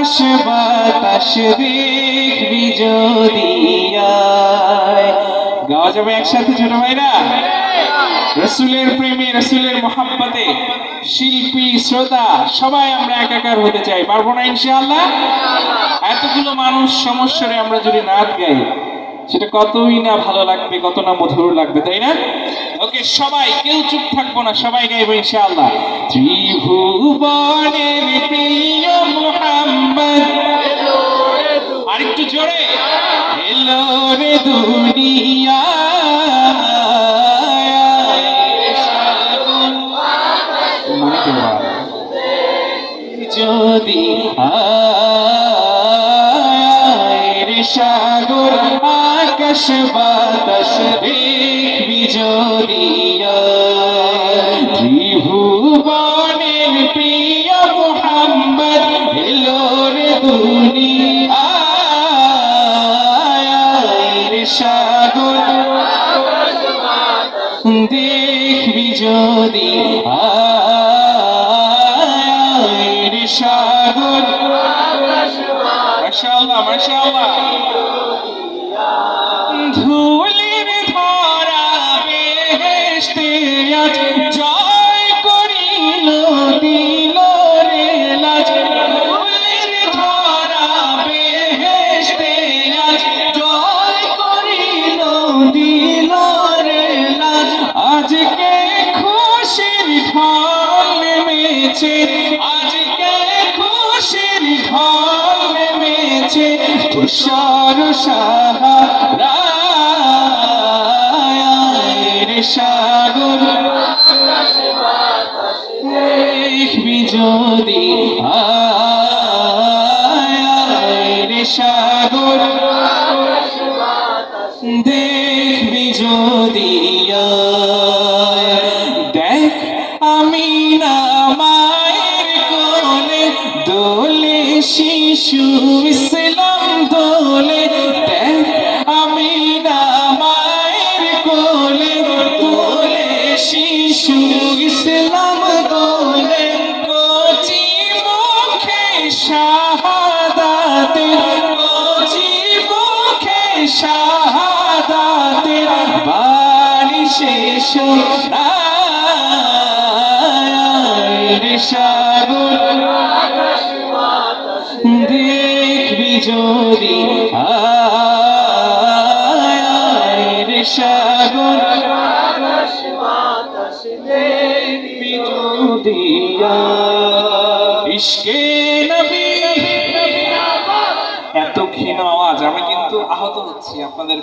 আকাশ বাতাস দেখবি যদি গাওয়া যাবে একসাথে ছোট ভাইরা রসুলের প্রেমে রসুলের মোহাব্বতে শিল্পী শ্রোতা সবাই আমরা একাকার হতে চাই পারবো না ইনশাআল্লাহ এতগুলো মানুষ সমস্যারে আমরা যদি নাচ গাই সেটা কতই না ভালো লাগবে কত না মধুর লাগবে তাই না ওকে সবাই কেউ চুপ থাকবো না সবাই গাইবো ইনশাআল্লাহ ত্রিভুবনের প্রিয় মুহাম্মদ আরেকটু জোরে এলো রে দুনিয়া যদি সাগর আকাশ বাতাস দেখবি যদি ত্রিভুবনের প্রিয় মুহাম্মদ এলো রে দুনিয়ায় সাগর দেখবি যদি সাগর মাশাআল্লাহ মাশাআল্লাহ ধুলির ধরা বেহেশতে আজ জয় করিল দিল রে লাজ ধুলির ধরা বেহেশতে আজ জয় করিল দিল রে লাজ আজকে খুশির ঢল নেমেছে আজকে খুশির ঢল নেমেছে তুষার সাহারায় সাগর দেখবি যদি সাগর দেখবি যদি দেখ আমি না মায়ের কোলে দোলে শিশু ইসলাম দোলে দেখ আমি না মায়ের কোলে দোলে শিশু ইসলাম দোলে কচি মুখে শাহাদাতে কচি মুখে শাহাদাতে বাণী শেষ সাগর দেখবি যদি সাগর দেখবি যদি ইশকে নবী এত ক্ষীণ আওয়াজ আমি কিন্তু আহত হচ্ছি আপনাদের